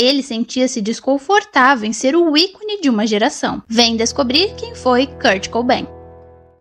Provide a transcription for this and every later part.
Ele sentia-se desconfortável em ser o ícone de uma geração. Vem descobrir quem foi Kurt Cobain.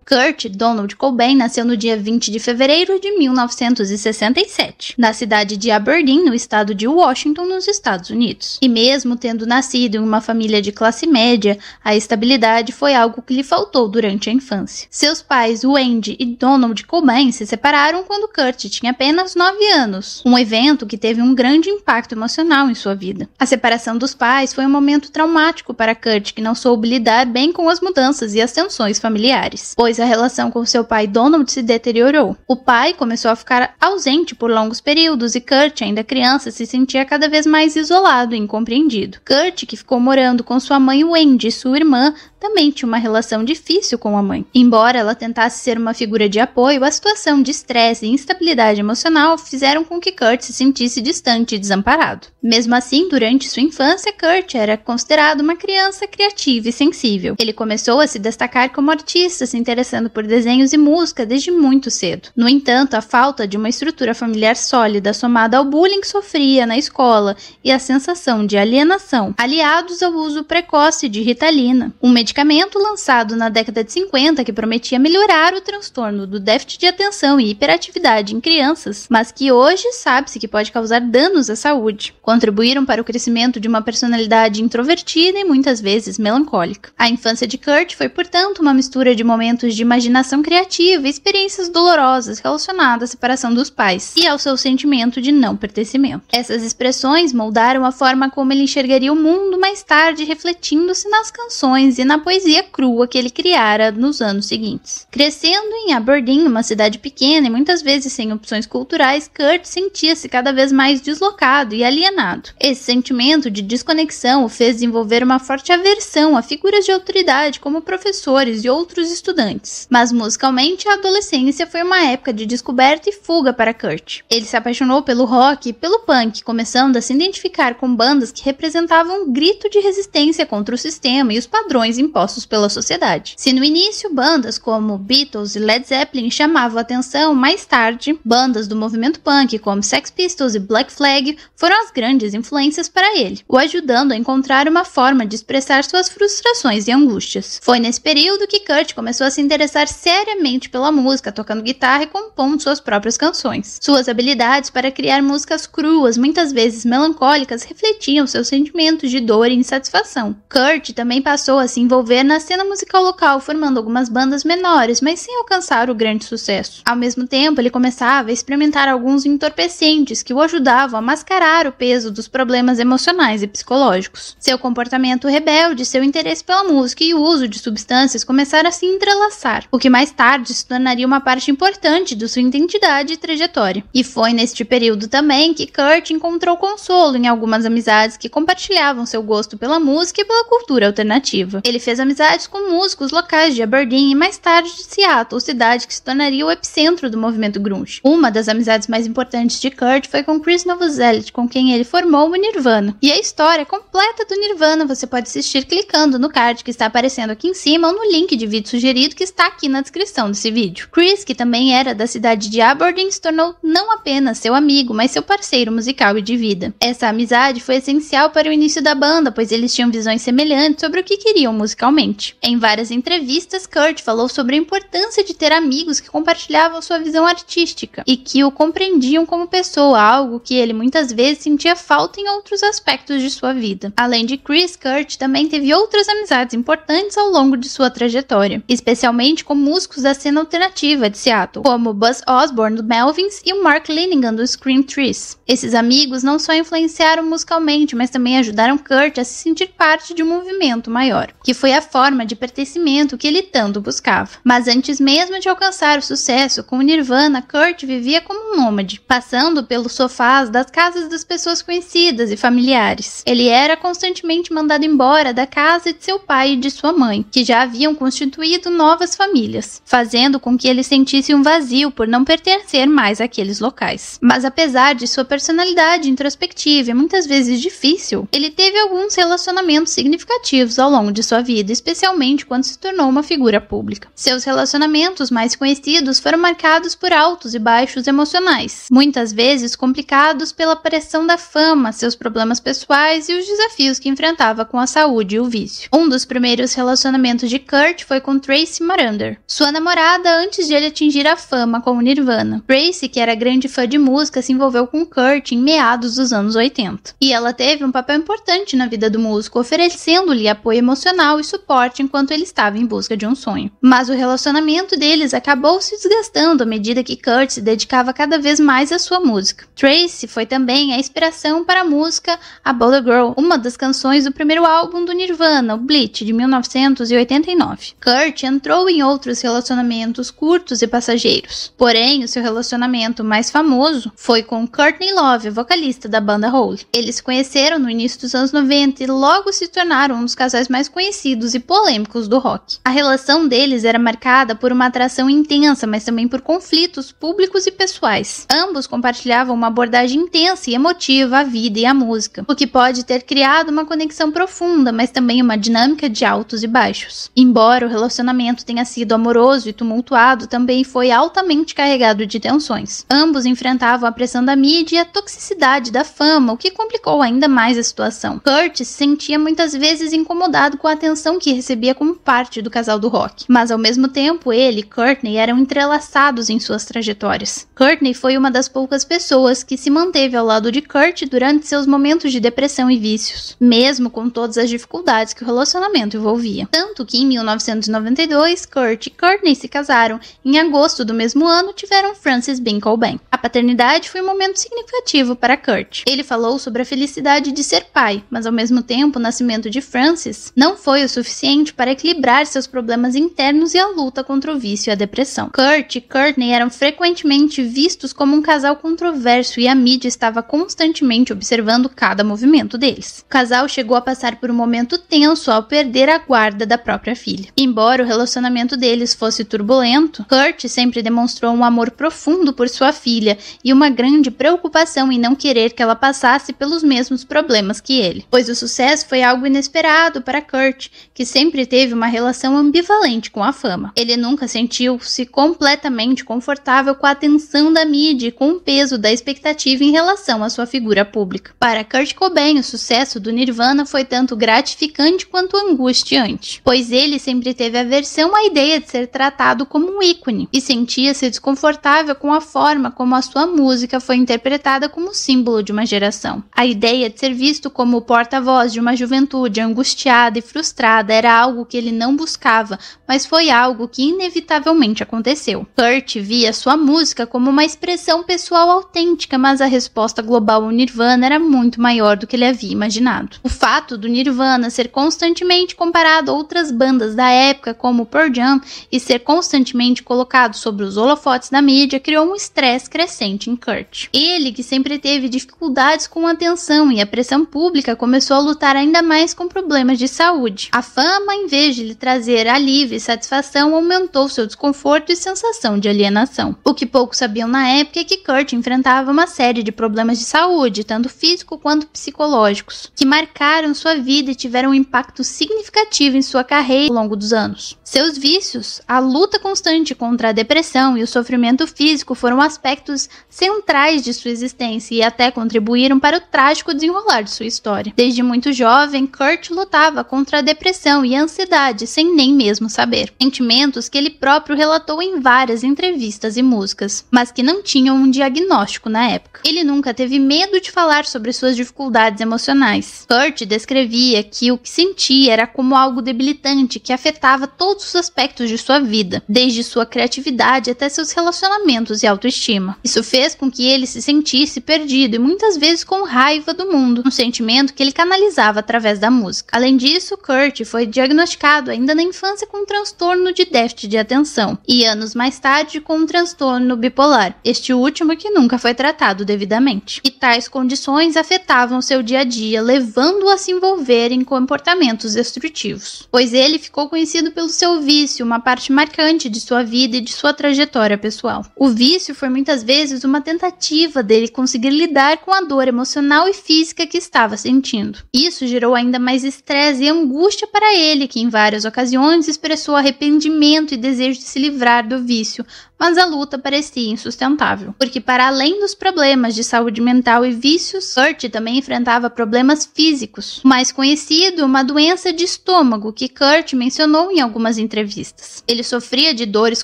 Kurt Donald Cobain nasceu no dia 20 de fevereiro de 1967, na cidade de Aberdeen, no estado de Washington, nos Estados Unidos. E mesmo tendo nascido em uma família de classe média, a estabilidade foi algo que lhe faltou durante a infância. Seus pais, Wendy e Donald Cobain, se separaram quando Kurt tinha apenas 9 anos, um evento que teve um grande impacto emocional em sua vida. A separação dos pais foi um momento traumático para Kurt, que não soube lidar bem com as mudanças e as tensões familiares, pois a relação com seu pai Donald se deteriorou. O pai começou a ficar ausente por longos períodos e Kurt, ainda criança, se sentia cada vez mais isolado e incompreendido. Kurt, que ficou morando com sua mãe Wendy e sua irmã, também tinha uma relação difícil com a mãe. Embora ela tentasse ser uma figura de apoio, a situação de estresse e instabilidade emocional fizeram com que Kurt se sentisse distante e desamparado. Mesmo assim, durante sua infância, Kurt era considerado uma criança criativa e sensível. Ele começou a se destacar como artista, se interessando por desenhos e música desde muito cedo. No entanto, a falta de uma estrutura familiar sólida, somada ao bullying que sofria na escola e a sensação de alienação, aliados ao uso precoce de Ritalina, um medicamento lançado na década de 50 que prometia melhorar o transtorno do déficit de atenção e hiperatividade em crianças, mas que hoje sabe-se que pode causar danos à saúde, contribuíram para o crescimento de uma personalidade introvertida e muitas vezes melancólica. A infância de Kurt foi, portanto, uma mistura de momentos de imaginação criativa e experiências dolorosas relacionadas à separação dos pais e ao seu sentimento de não pertencimento. Essas expressões moldaram a forma como ele enxergaria o mundo mais tarde, refletindo-se nas canções e na poesia crua que ele criara nos anos seguintes. Crescendo em Aberdeen, uma cidade pequena e muitas vezes sem opções culturais, Kurt sentia-se cada vez mais deslocado e alienado. Esse sentimento de desconexão o fez desenvolver uma forte aversão a figuras de autoridade como professores e outros estudantes. Mas musicalmente, a adolescência foi uma época de descoberta e fuga para Kurt. Ele se apaixonou pelo rock e pelo punk, começando a se identificar com bandas que representavam um grito de resistência contra o sistema e os padrões impostos pela sociedade. Se no início bandas como Beatles e Led Zeppelin chamavam a atenção, mais tarde, bandas do movimento punk como Sex Pistols e Black Flag foram as grandes influências para ele, o ajudando a encontrar uma forma de expressar suas frustrações e angústias. Foi nesse período que Kurt começou a se interessar seriamente pela música, tocando guitarra e compondo suas próprias canções. Suas habilidades para criar músicas cruas, muitas vezes melancólicas, refletiam seus sentimentos de dor e insatisfação. Kurt também passou a se envolver na cena musical local, formando algumas bandas menores, mas sem alcançar o grande sucesso. Ao mesmo tempo, ele começava a experimentar alguns entorpecentes que o ajudavam a mascarar o peso dos problemas emocionais e psicológicos. Seu comportamento rebelde, seu interesse pela música e o uso de substâncias começaram a se entrelaçar, o que mais tarde se tornaria uma parte importante de sua identidade e trajetória. E foi neste período também que Kurt encontrou consolo em algumas amizades que compartilhavam seu gosto pela música e pela cultura alternativa. Ele fez amizades com músicos locais de Aberdeen e mais tarde de Seattle, cidade que se tornaria o epicentro do movimento grunge. Uma das amizades mais importantes de Kurt foi com Chris Novoselic, com quem ele formou o Nirvana. E a história completa do Nirvana você pode assistir clicando no card que está aparecendo aqui em cima ou no link de vídeo sugerido que está aqui na descrição desse vídeo. Chris, que também era da cidade de Aberdeen, se tornou não apenas seu amigo, mas seu parceiro musical e de vida. Essa amizade foi essencial para o início da banda, pois eles tinham visões semelhantes sobre o que queriam musicalmente. Em várias entrevistas, Kurt falou sobre a importância de ter amigos que compartilhavam sua visão artística e que o compreendiam como pessoa, algo que ele muitas vezes sentia falta em outros aspectos de sua vida. Além de Chris, Kurt também teve outras amizades importantes ao longo de sua trajetória, especialmente com músicos da cena alternativa de Seattle, como Buzz Osborne do Melvins e o Mark Linigan do Scream Trees. Esses amigos não só influenciaram musicalmente, mas também ajudaram Kurt a se sentir parte de um movimento maior, que foi a forma de pertencimento que ele tanto buscava. Mas antes mesmo de alcançar o sucesso com o Nirvana, Kurt vivia como um nômade, passando pelos sofás das casas das pessoas conhecidas e familiares. Ele era constantemente mandado embora da casa de seu pai e de sua mãe, que já haviam constituído novas novas famílias, fazendo com que ele sentisse um vazio por não pertencer mais àqueles locais. Mas apesar de sua personalidade introspectiva e muitas vezes difícil, ele teve alguns relacionamentos significativos ao longo de sua vida, especialmente quando se tornou uma figura pública. Seus relacionamentos mais conhecidos foram marcados por altos e baixos emocionais, muitas vezes complicados pela pressão da fama, seus problemas pessoais e os desafios que enfrentava com a saúde e o vício. Um dos primeiros relacionamentos de Kurt foi com Tracy Marander, sua namorada antes de ele atingir a fama com o Nirvana. Tracy, que era grande fã de música, se envolveu com Kurt em meados dos anos 80. E ela teve um papel importante na vida do músico, oferecendo-lhe apoio emocional e suporte enquanto ele estava em busca de um sonho. Mas o relacionamento deles acabou se desgastando à medida que Kurt se dedicava cada vez mais à sua música. Tracy foi também a inspiração para a música A Bolder Girl, uma das canções do primeiro álbum do Nirvana, o Bleach, de 1989. Kurt entrou em outros relacionamentos curtos e passageiros. Porém, o seu relacionamento mais famoso foi com Courtney Love, vocalista da banda Hole. Eles se conheceram no início dos anos 90 e logo se tornaram um dos casais mais conhecidos e polêmicos do rock. A relação deles era marcada por uma atração intensa, mas também por conflitos públicos e pessoais. Ambos compartilhavam uma abordagem intensa e emotiva à vida e à música, o que pode ter criado uma conexão profunda, mas também uma dinâmica de altos e baixos. Embora o relacionamento tenha sido amoroso e tumultuado, também foi altamente carregado de tensões. Ambos enfrentavam a pressão da mídia e a toxicidade da fama, o que complicou ainda mais a situação. Kurt se sentia muitas vezes incomodado com a atenção que recebia como parte do casal do rock, mas ao mesmo tempo ele e Courtney eram entrelaçados em suas trajetórias. Courtney foi uma das poucas pessoas que se manteve ao lado de Kurt durante seus momentos de depressão e vícios, mesmo com todas as dificuldades que o relacionamento envolvia. Tanto que em 1992, Kurt e Courtney se casaram e em agosto do mesmo ano tiveram Frances Bean Cobain. A paternidade foi um momento significativo para Kurt. Ele falou sobre a felicidade de ser pai, mas ao mesmo tempo o nascimento de Frances não foi o suficiente para equilibrar seus problemas internos e a luta contra o vício e a depressão. Kurt e Courtney eram frequentemente vistos como um casal controverso e a mídia estava constantemente observando cada movimento deles. O casal chegou a passar por um momento tenso ao perder a guarda da própria filha. Embora o relacionamento deles fosse turbulento, Kurt sempre demonstrou um amor profundo por sua filha e uma grande preocupação em não querer que ela passasse pelos mesmos problemas que ele, pois o sucesso foi algo inesperado para Kurt, que sempre teve uma relação ambivalente com a fama. Ele nunca sentiu-se completamente confortável com a atenção da mídia e com o peso da expectativa em relação à sua figura pública. Para Kurt Cobain, o sucesso do Nirvana foi tanto gratificante quanto angustiante, pois ele sempre teve aversão à ideia de ser tratado como um ícone e sentia-se desconfortável com a forma como a sua música foi interpretada como símbolo de uma geração. A ideia de ser visto como o porta-voz de uma juventude angustiada e frustrada era algo que ele não buscava, mas foi algo que inevitavelmente aconteceu. Kurt via sua música como uma expressão pessoal autêntica, mas a resposta global ao Nirvana era muito maior do que ele havia imaginado. O fato do Nirvana ser constantemente comparado a outras bandas da época, como Pearl Jam, e ser constantemente colocado sobre os holofotes da mídia, criou um estresse crescente em Kurt. Ele, que sempre teve dificuldades com a atenção e a pressão pública, começou a lutar ainda mais com problemas de saúde. A fama, em vez de lhe trazer alívio e satisfação, aumentou seu desconforto e sensação de alienação. O que poucos sabiam na época é que Kurt enfrentava uma série de problemas de saúde, tanto físico quanto psicológicos, que marcaram sua vida e tiveram um impacto significativo em sua carreira ao longo dos anos. Seus vícios, a luta constante contra a depressão e o sofrimento físico foram aspectos centrais de sua existência e até contribuíram para o trágico desenrolar de sua história. Desde muito jovem, Kurt lutava contra a depressão e a ansiedade sem nem mesmo saber. Sentimentos que ele próprio relatou em várias entrevistas e músicas, mas que não tinham um diagnóstico na época. Ele nunca teve medo de falar sobre suas dificuldades emocionais. Kurt descrevia que o que sentia era como algo debilitante que afetava todos os aspectos de sua vida, desde sua criatividade até seus relacionamentos e autoestima. Isso fez com que ele se sentisse perdido e muitas vezes com raiva do mundo, um sentimento sentimento que ele canalizava através da música. Além disso, Kurt foi diagnosticado ainda na infância com um transtorno de déficit de atenção e anos mais tarde com um transtorno bipolar, este último que nunca foi tratado devidamente. E tais condições afetavam seu dia a dia, levando-o a se envolver em comportamentos destrutivos, pois ele ficou conhecido pelo seu vício, uma parte marcante de sua vida e de sua trajetória pessoal. O vício foi muitas vezes uma tentativa dele conseguir lidar com a dor emocional e física que estava sentindo. Isso gerou ainda mais estresse e angústia para ele, que em várias ocasiões expressou arrependimento e desejo de se livrar do vício, mas a luta parecia insustentável, porque para além dos problemas de saúde mental e vícios, Kurt também enfrentava problemas físicos. O mais conhecido, uma doença de estômago, que Kurt mencionou em algumas entrevistas. Ele sofria de dores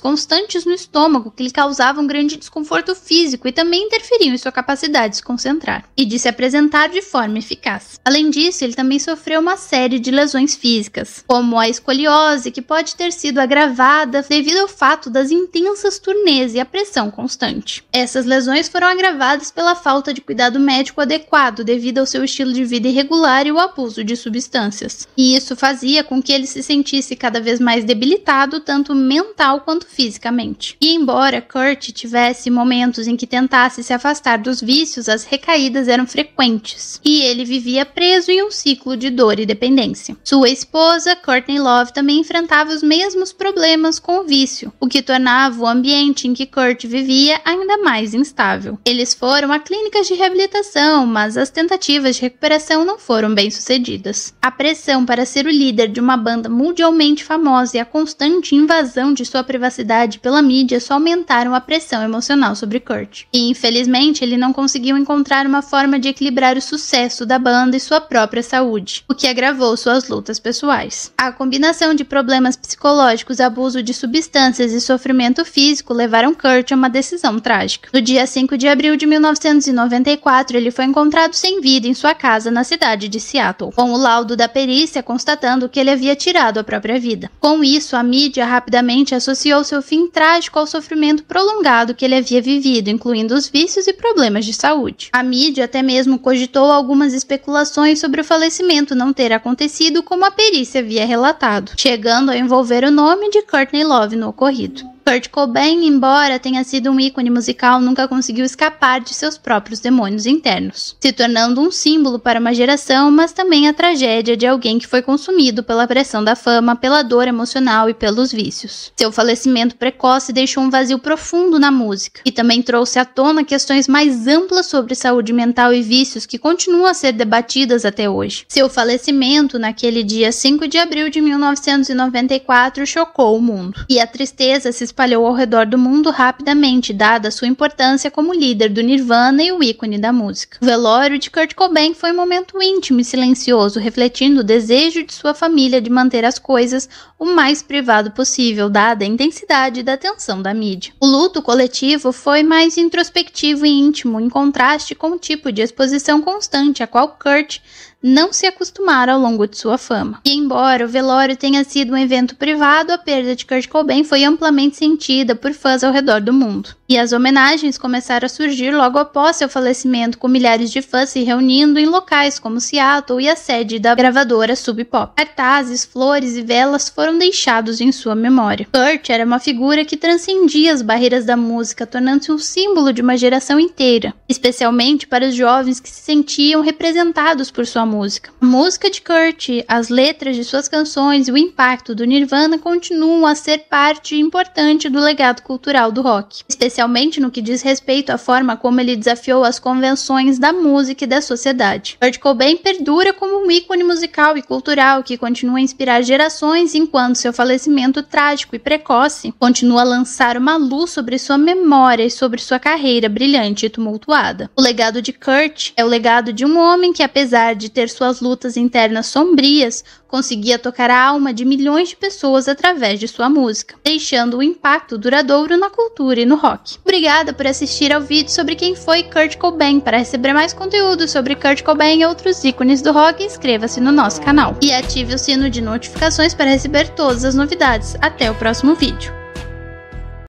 constantes no estômago que lhe causavam grande desconforto físico e também interferiam em sua capacidade de se concentrar e de se apresentar de forma eficaz. Além disso, ele também sofreu uma série de lesões físicas, como a escoliose, que pode ter sido agravada devido ao fato das intensas turnês e a pressão constante. Essas lesões foram agravadas pela falta de cuidado médico adequado devido ao seu estilo de vida irregular e o abuso de substâncias. E isso fazia com que ele se sentisse cada vez mais debilitado, tanto mental quanto fisicamente. E embora Kurt tivesse momentos em que tentasse se afastar dos vícios, as recaídas eram frequentes, e ele vivia preso em um ciclo de dor e dependência. Sua esposa, Courtney Love, também enfrentava os mesmos problemas com o vício, o que tornava o ambiente em que Kurt vivia ainda mais instável. Eles foram a clínicas de reabilitação, mas as tentativas de recuperação não foram bem-sucedidas. A pressão para ser o líder de uma banda mundialmente famosa e a constante invasão de sua privacidade pela mídia só aumentaram a pressão emocional sobre Kurt. E, infelizmente, ele não conseguiu encontrar uma forma de equilibrar o sucesso da banda e sua própria saúde, o que agravou suas lutas pessoais. A combinação de problemas psicológicos, abuso de substâncias e sofrimento físico levaram Kurt a uma decisão trágica. No dia 5 de abril de 1994, ele foi encontrado sem vida em sua casa na cidade de Seattle, com o laudo da perícia constatando que ele havia tirado a própria vida. Com isso, a mídia rapidamente associou seu fim trágico ao sofrimento prolongado que ele havia vivido, incluindo os vícios e problemas de saúde. A mídia até mesmo cogitou algumas especulações sobre o falecimento não ter acontecido como a perícia havia relatado, chegando a envolver o nome de Courtney Love no ocorrido. Kurt Cobain, embora tenha sido um ícone musical, nunca conseguiu escapar de seus próprios demônios internos, se tornando um símbolo para uma geração, mas também a tragédia de alguém que foi consumido pela pressão da fama, pela dor emocional e pelos vícios. Seu falecimento precoce deixou um vazio profundo na música e também trouxe à tona questões mais amplas sobre saúde mental e vícios que continuam a ser debatidas até hoje. Seu falecimento, naquele dia 5 de abril de 1994, chocou o mundo, e a tristeza se espalhou ao redor do mundo rapidamente, dada sua importância como líder do Nirvana e o ícone da música. O velório de Kurt Cobain foi um momento íntimo e silencioso, refletindo o desejo de sua família de manter as coisas o mais privado possível, dada a intensidade da atenção da mídia. O luto coletivo foi mais introspectivo e íntimo, em contraste com o tipo de exposição constante a qual Kurt não se acostumara ao longo de sua fama. E embora o velório tenha sido um evento privado, a perda de Kurt Cobain foi amplamente sentida por fãs ao redor do mundo. E as homenagens começaram a surgir logo após seu falecimento, com milhares de fãs se reunindo em locais como Seattle e a sede da gravadora Sub Pop. Cartazes, flores e velas foram deixados em sua memória. Kurt era uma figura que transcendia as barreiras da música, tornando-se um símbolo de uma geração inteira, especialmente para os jovens que se sentiam representados por sua música. A música de Kurt, as letras de suas canções e o impacto do Nirvana continuam a ser parte importante do legado cultural do rock, especialmente no que diz respeito à forma como ele desafiou as convenções da música e da sociedade. Kurt Cobain perdura como um ícone musical e cultural que continua a inspirar gerações, enquanto seu falecimento trágico e precoce continua a lançar uma luz sobre sua memória e sobre sua carreira brilhante e tumultuada. O legado de Kurt é o legado de um homem que, apesar de ter suas lutas internas sombrias, conseguia tocar a alma de milhões de pessoas através de sua música, deixando um impacto duradouro na cultura e no rock. Obrigada por assistir ao vídeo sobre quem foi Kurt Cobain. Para receber mais conteúdo sobre Kurt Cobain e outros ícones do rock, inscreva-se no nosso canal e ative o sino de notificações para receber todas as novidades. Até o próximo vídeo.